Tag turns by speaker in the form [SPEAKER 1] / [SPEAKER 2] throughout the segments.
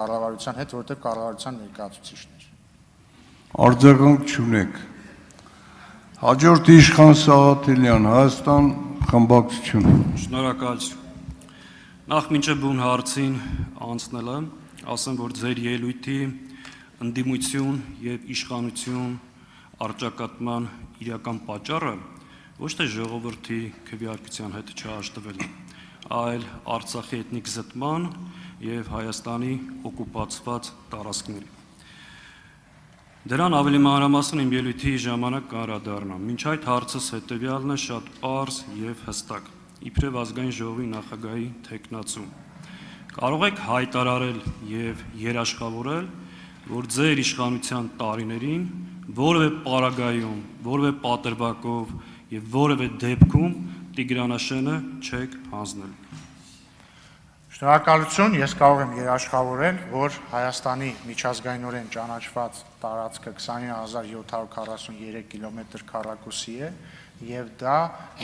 [SPEAKER 1] կառավարության հետ, որտեղ կառավարության ներկայացուցիչներ։
[SPEAKER 2] Արձագանք չունեք։ Հաջորդ Իշխան Սաղաթելյան, Հայաստան խմբակցություն։
[SPEAKER 3] Շնորհակալություն։ Նախ մինչև բուն հարցին անցնելը, ասեմ, որ ձեր ելույթի ընդդիմություն եւ իշխանություն առճակատման իրական պատճառը ոչ թե ժողովրդի քվեարկության հետ չհաշտվելն, այլ Արցախի էթնիկ զտման եւ Հայաստանի օկուպացված տարածքների։ Դրան ավելի մանրամասն իմ ելույթի ժամանակ կանդրադառնամ։ Մինչ այդ հարցս հետեւյալն է, շատ պարզ եւ հստակ։ Իբրև ազգային ժողովի նախագահի թեկնածու։ Կարող եք հայտարարել եւ երաշխավորել, որ ձեր իշխանության տարիներին որևէ պարագայում, որևէ պատրվակով եւ որևէ դեպքում Տիգրանաշենը չեք հանձնել։
[SPEAKER 1] Շնորհակալություն, ես կարող եմ երաշխավորել, որ Հայաստանի միջազգայինորեն ճանաչված տարածքը 29743 կիլոմետր քառակուսի է եւ դա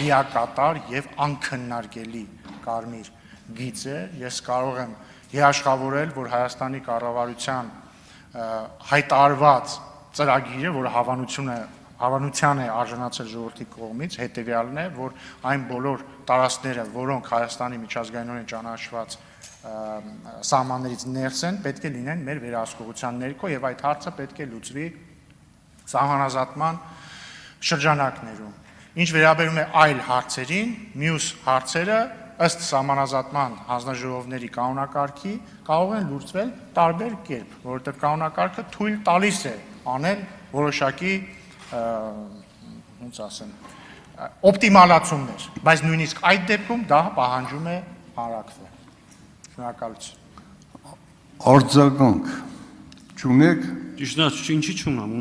[SPEAKER 1] լիակատար եւ անքննարկելի կարմիր գիծ է։ Ես կարող եմ երաշխավորել, որ Հայաստանի կառավարության հայտարարված ծրագիրը, որը հավանության է արժանացել ժողովրդի կողմից, հետևյալն է, որ այն բոլոր տարածքները, որոնք Հայաստանի միջազգայինորեն ճանաչված սահմաններից ներս են, պետք է լինեն մեր վերահսկողության ներքո եւ այդ հարցը պետք է լուծվի սահմանազատման շրջանակներում։ Ինչ վերաբերում է այլ հարցերին, մյուս հարցերը ըստ սահմանազատման հանձնաժողովների կանոնակարգի կարող են լուծվել տարբեր կերպ, որովհետեւ կանոնակարգը թույլ տալիս է անել որոշակի ոնց ասեմ, օպտիմալացումներ, բայց նույնիսկ այդ դեպքում դա պահանջում է հանրակրվել։ Շնորհակալություն։
[SPEAKER 2] Արձագանք չունեք։
[SPEAKER 3] Ճիշտ է, ինչի չունեմ,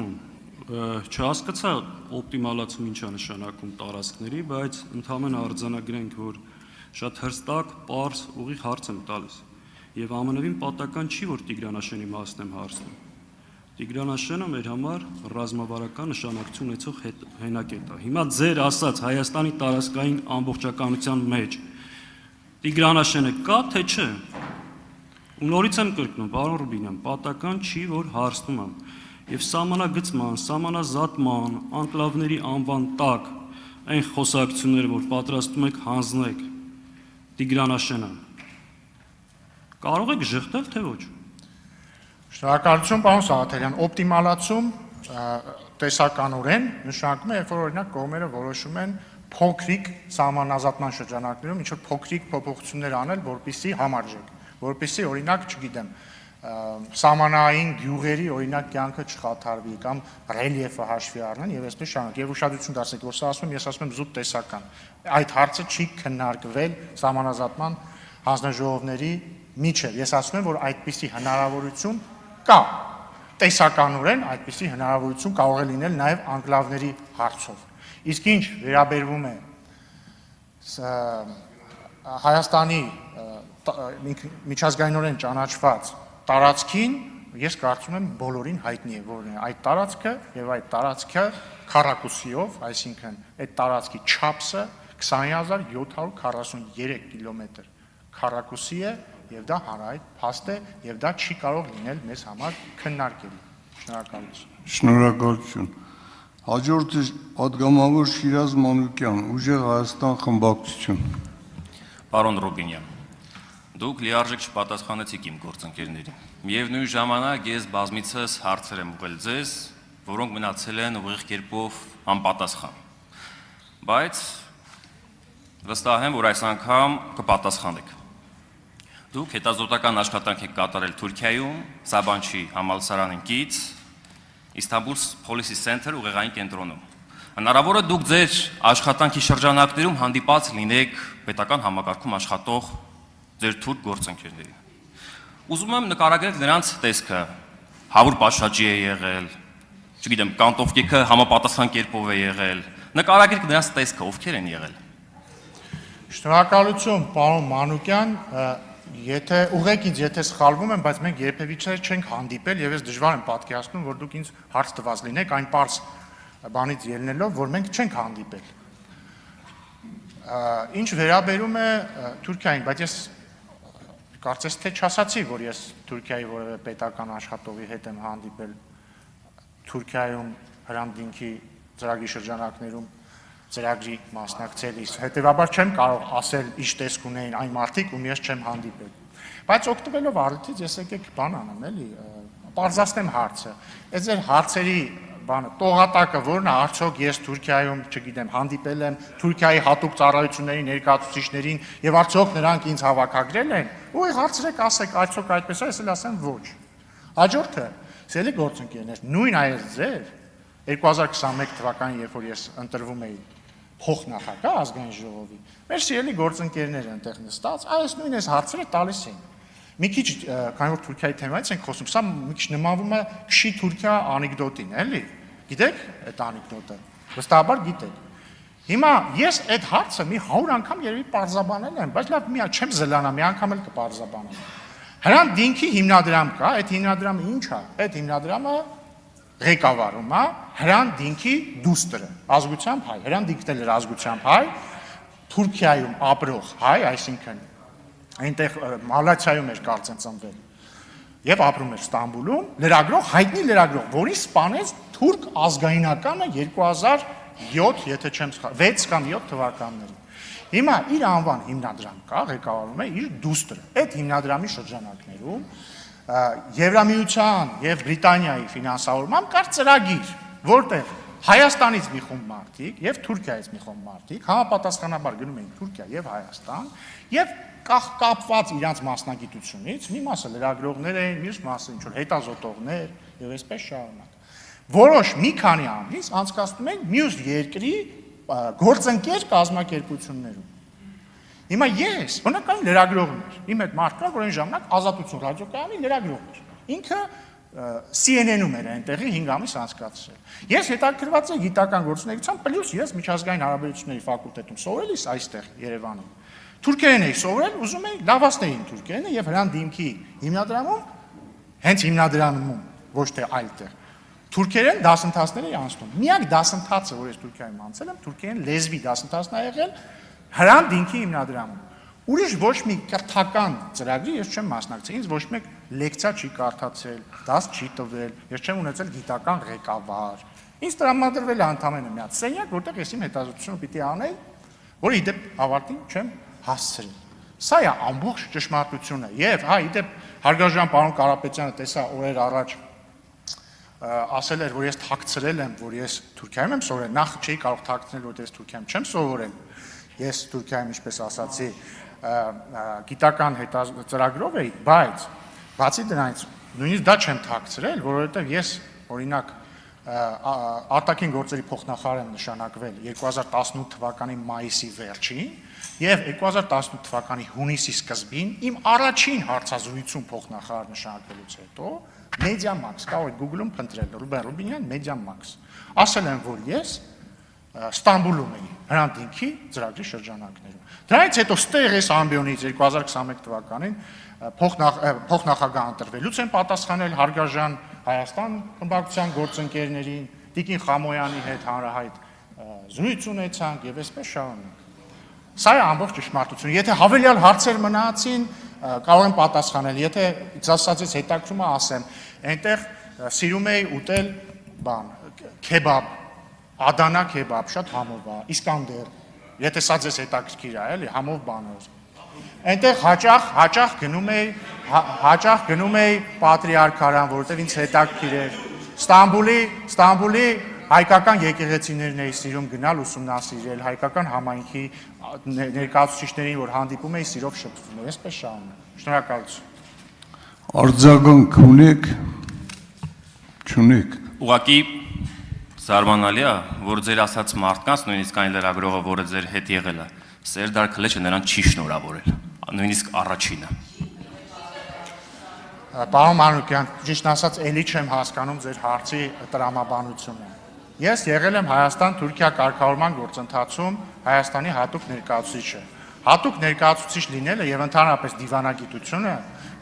[SPEAKER 3] չհասկացա օպտիմալացում ինչա նշանակում տարածքների, բայց ընդհանրապես արձանագրենք, որ շատ հստակ, պարզ, ուղիղ հարց եմ տալիս։ Եվ ամենևին պատական չի, որ Տիգրանաշենի մասն եմ հարցնում։ Տիգրանաշենը մեր համար ռազմավարական նշանակություն ունեցող հենակետ է։ Հիմա ձեր ասած Հայաստանի տարածքային ամբողջականության մեջ Տիգրանաշենը կա, թե չէ։ Ու նորից եմ կրկնում, պարոն Ռուբինյան, պատական չի, որ հարցնում եմ։ Եվ սահմանագծման, սահմանազատման, անկլավների անվան տակ այն խոսակցությունները, որ պատրաստում եք հանձնեք Տիգրանաշենը, կարող եք ժխտել, թե ոչ։
[SPEAKER 1] Շնորհակալություն, պարոն Սաղաթելյան, օպտիմալացում տեսականորեն նշանակում է, երբ որ օրինակ կողմերը որոշում են փոքրիկ սահմանազատման շրջանակներում ինչ-որ փոքրիկ փոփոխություններ անել, որպեսզի համարժեք, որպեսզի օրինակ, չգիտեմ, սահմանային գյուղերի օրինակ կյանքը չխաթարվի կամ ռելիեֆը հաշվի առնեն եւ այսպես շարունակ։ Եվ ուշադրություն դարձեք, որ սա ասում եմ, ես ասում եմ զուտ տեսական։ Այդ հարցը չի քննարկվել սահմանազատման հանձնաժողովների միջև։ Ես ասում եմ, որ այդպիսի հնարավորություն կա։ Տեսականորեն այդպիսի հնարավորություն կարող է լինել նաեւ անկլավների հարցով։ Իսկ ինչ վերաբերվում է Հայաստանի միջազգայինորեն ճանաչված տարածքին, ես կարծում եմ բոլորին հայտնի է, որն է այդ տարածքը եւ այդ տարածքը քառակուսիով, այսինքն այդ տարածքի չափսը 20743 կիլոմետր քառակուսի է եւ դա հանրահայտ փաստ է եւ դա չի կարող լինել մեզ համար քննարկելի։ Շնորհակալություն։
[SPEAKER 2] Շնորհակալություն։ Հաջորդը պատգամավոր Շիրազ Մանուկյան, Ուժեղ Հայաստան խմբակցություն։
[SPEAKER 4] Պարոն Ռուբինյան, դուք լիարժեք չպատասխանեցիք իմ գործընկերներին։ Միևնույն ժամանակ ես բազմիցս հարցեր եմ ուղղել ձեզ, որոնք մնացել են ուղիղ կերպով անպատասխան։ Բայց վստահ եմ, որ այս անգամ կպատասխանեք։ Դուք հետազոտական աշխատանք եք կատարել Թուրքիայում, Սաբանչի համալսարանին կից, Իստանբուլ Policy Center ուղեղային կենտրոնում։ Հնարավոր է դուք ձեր աշխատանքի շրջանակներում հանդիպած լինեք պետական համակարգում աշխատող ձեր թուրք գործընկերներին։ Ուզում եմ նկարագրել նրանց տեսքը, հավուր պատշաճի է եղել, չգիտեմ, կանտովկեքը համապատասխան կերպով է եղել։ Նկարագրեք նրանց տեսքը, ովքեր են եղել։
[SPEAKER 1] Շնորհակալություն, պարոն Մանուկյան, եթե սխալվում եմ, բայց մենք երբևիցե չենք հանդիպել եւ ես դժվար եմ պատկերացնում, որ դուք ինձ հարց տված լինեք այն պարզ բանից ելնելով, որ մենք չենք հանդիպել։ Ինչ վերաբերում է Թուրքիային, բայց ես Կարծես թե չասացի, որ ես Թուրքիայի որևէ պետական աշխատողի հետ եմ հանդիպել Թուրքիայում հրանդինքի ծրագրի շրջանակներում ծրագրի մասնակցելիս։ Հետևաբար չեմ կարող ասել ինչ տեսք ունեին այն մարդիկ, ում ես չեմ հանդիպել։ Բայց օգտվելով առիթից ես եկեք բան անեմ, էլի, պարզացնեմ հարցը։ Այս ձեր հարցերի բանը տողատակը որն է, արդյոք ես Թուրքիայում, չգիտեմ, հանդիպել եմ Թուրքիայի հատուկ ծառայությունների ներկայացուցիչներին եւ արդյոք նրանք ինձ հավաքագրել են։ Ուղիղ հարցրեք, ասեք, արդյոք այդպես է, ես էլ ասեմ ոչ։ Հաջորդը, սիրելի գործընկերներ, նույն այս ձև 2021 թվականին, երբ որ ես ընտրվում էի փոխնախագահ ազգային ժողովի, մեր սիրելի գործընկերները այնտեղ նստած, այս նույն այս հարցերը տալիս էին։ Մի քիչ, քանի որ Թուրքիայի թեմայից ենք խոսում, սա մի քիչ նմանվում է Քշի Թուրքիա անեկդոտին, էլի։ Գիտեք այդ անեկդոտը։ Վստահաբար գիտեք։ Հիմա ես այդ հարցը մի 100 անգամ երևի պարզաբանել եմ, բայց լավ, մի չեմ զլանա, մի անգամ էլ կպարզաբանեմ։ Հրանտ դինքի հիմնադրամ կա, այդ հիմնադրամը ինչ է։ Այդ հիմնադրամը ղեկավարում է Հրանտ դինքի դուստրը, ազգությամբ հայ։ Հրանտ դինքն էլ էր ազգությամբ հայ, Թուրքիայում ապրող հայ, այսինքն այնտեղ Մալացիայում էր կարծեմ ծնվել եւ ապրում էր Ստամբուլում, լրագրող, հայտնի լրագրող, որի սպանեց թուրք ազգայնականը 2007, եթե չեմ սխալվում, 6 կամ 7 թվականներին։ Հիմա իր անվան հիմնադրամ կա, ղեկավարում է իր դուստրը։ Այդ հիմնադրամի շրջանակներում Եվրամիության եւ Բրիտանիայի ֆինանսավորմամբ կար ծրագիր, որտեղ Հայաստանից մի խումբ մարդիկ եւ Թուրքիայից մի խումբ մարդիկ համապատասխանաբար գնում էին Թուրքիա եւ Հայաստան եւ կապված իրանց մասնագիտությունից, մի մասը լրագրողներ էին, մյուս մասը ինչ որ հետազոտողներ եւ այսպես շարունակ։ Որոշ մի քանի ամիս անցկացնում են մյուս երկրի գործընկեր կազմակերպություններում։ Հիմա ես բնականին լրագրողն եմ, իմ այդ մարդը, որ այն ժամանակ Ազատություն ռադիոկայանի լրագրողն էր։ Ինքը CNN-ում էր այնտեղի 5 ամիս անցկացրել։ Ես հետաքրքրված եմ գիտական գործունեությամբ, պլյուս ես միջազգային հարաբերությունների ֆակուլտետում սովորել եմ այստեղ Երևանում։ Թուրքերեն էի սովորել, ուզում էի լավացնել իմ թուրքերենը եւ Հրանտ դիմքի հիմնադրամում, հենց հիմնադրամում, ոչ թե այլտեղ, թուրքերեն դասընթացներ էի անցնում։ Միակ դասընթացը, որ ես Թուրքիայում անցել եմ, թուրքերեն լեզվի դասընթացն է եղել Հրանտ դիմքի հիմնադրամում։ Ուրիշ ոչ մի կրթական ծրագրի ես չեմ մասնակցել, ինձ ոչ մեկ լեկցիա չի կարդացել, դաս չի տվել, ես չեմ ունեցել գիտական ղեկավար։ Ինձ տրամադրվել է ընդամենը մի հատ սենյակ, որտեղ ես իմ հետազոտությունը պիտի անեի, որը իդեպ ավարտին չեմ հասցրել։ Սա է ամբողջ ճշմարտությունը։ Եվ իդեպ հարգարժան պարոն Կարապետյանը տեսա օրեր առաջ ասել էր, որ ես թաքցրել եմ, որ ես Թուրքիայում եմ սովորել, նախ չէի կարող թաքցնել, որ ես Թուրքիայում չեմ սովորել։ Ես Թուրքիայում, ինչպես ասացի, գիտական ծրագրով էի, բայց բացի դրանից նույնիսկ դա չեմ թաքցրել, որովհետև ես օրինակ արտաքին գործերի փոխնախարար եմ նշանակվել 2018 թվականի մայիսի վերջին եւ 2018 թվականի հունիսի սկզբին իմ առաջին հարցազրույցում փոխնախարար նշանակվելուց հետո Mediamax, կարող եք Google-ում փնտրել Ռուբեն Ռուբինյան Mediamax, ասել եմ, որ ես Ստամբուլում էի Հրանտ դինքի ծրագրի շրջանակներում։ Դրանից հետո ստեղ ես ամբիոնից 2021 թվականին փոխնախագահ ընտրվելուց եմ պատասխանել հարգարժան Հայաստան խմբակցության գործընկերներին, Տիկին Խամոյանի հետ հանրահայտ զրույց ունեցանք եւ այսպես շարունակ։ Սա է ամբողջ ճշմարտությունը։ Եթե հավելյալ հարցեր մնացին, կարող եմ պատասխանել։ Եթե ասածից հետաքրում է, ասեմ, այնտեղ սիրում էի ուտել բան, քեբաբ, Ադանա քեբաբ, շատ համով է, Իսկանդեր։ Եթե սա ձեզ հետաքրքիր է, էլի, համով բաներ։ Այնտեղ հաճախ գնում էի Պատրիարքարան, որովհետև ինձ հետաքրքիր էր։ Ստամբուլի հայկական եկեղեցիներն էի սիրում գնալ ուսումնասիրել, հայկական համայնքի ներկայացուցիչներին, որ հանդիպում էի, սիրով շփվում էի, այսպես շարունակ։ Շնորհակալություն։
[SPEAKER 2] Արձագանք ունեք, չունեք։
[SPEAKER 4] Ուղղակի զարմանալի է, որ ձեր ասած մարդկանց, նույնիսկ այն լրագրողը, որը ձեր հետ եղել է, Սերդար Քլեչը նրան չի շնորհավորել, նույնիսկ առաջինը։
[SPEAKER 1] Պարոն Մանուկյան, ճիշտ ասած, էլի չեմ հասկանում ձեր հարցի տրամաբանությունը։ Ես եղել եմ Հայաստան-Թուրքիա կարգավորման գործընթացում Հայաստանի հատուկ ներկայացուցիչը։ Հատուկ ներկայացուցիչ լինելը եւ ընդհանրապես դիվանագիտությունը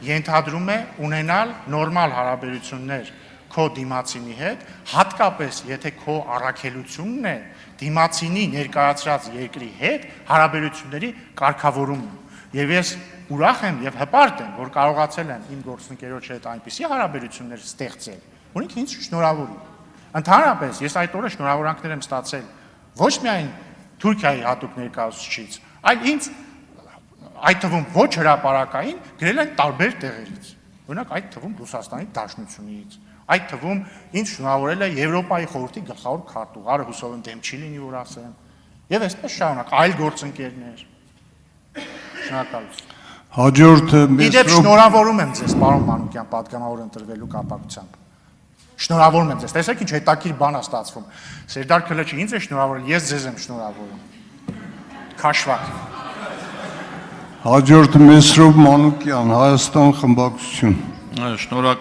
[SPEAKER 1] ենթադրում է ունենալ նորմալ հարաբերություններ քո դիմացինի հետ, հատկապես եթե քո առաքելությունն է դիմացինի ներկայացրած երկրի հետ հարաբերությունների կարգավորումն։ Եվ ես ուրախ եմ եւ հպարտ եմ, որ կարողացել եմ իմ գործընկերոջ հետ այնպիսի հարաբերություններ ստեղծել, որ ինքը ինձ շնորհավորի։ Ընդհանրապես ես այդ օրը շնորհավորանքներ եմ ստացել ոչ միայն Թուրքիայի հատուկ ներկայացուցիչից, այլ ինձ այդ թվում ոչ հրապարակային գրել են տարբեր տեղերից։ Օրինակ այդ թվում Ռուսաստանի Դաշնությունից, այդ թվում ինձ շնորհավորել է Եվրոպայի խորհրդի գլխավոր քարտուղարը, հուսով եմ դեմ չի լինի, որ ասեմ, եւ այսպես շարունակ այլ գործընկերներ։ Շնորհակալություն։
[SPEAKER 2] Հաջորդը
[SPEAKER 1] Իդեպ շնորհավորում եմ ձեզ, պարոն Մանուկյան, պատգամավոր ընտրվելու կապակցությամբ։ Շնորհավորում եմ ձեզ։ Տեսեք ինչ հետաքրքիր բան է ստացվում։ Սերդար Քլեչը ինձ է շնորհավորել, ես ձեզ եմ շնորհավորում։ Քաշվակ։
[SPEAKER 2] Հաջորդը Մեսրոբ Մանուկյան, Հայաստան խմբակցություն։
[SPEAKER 5] Շնորհակալ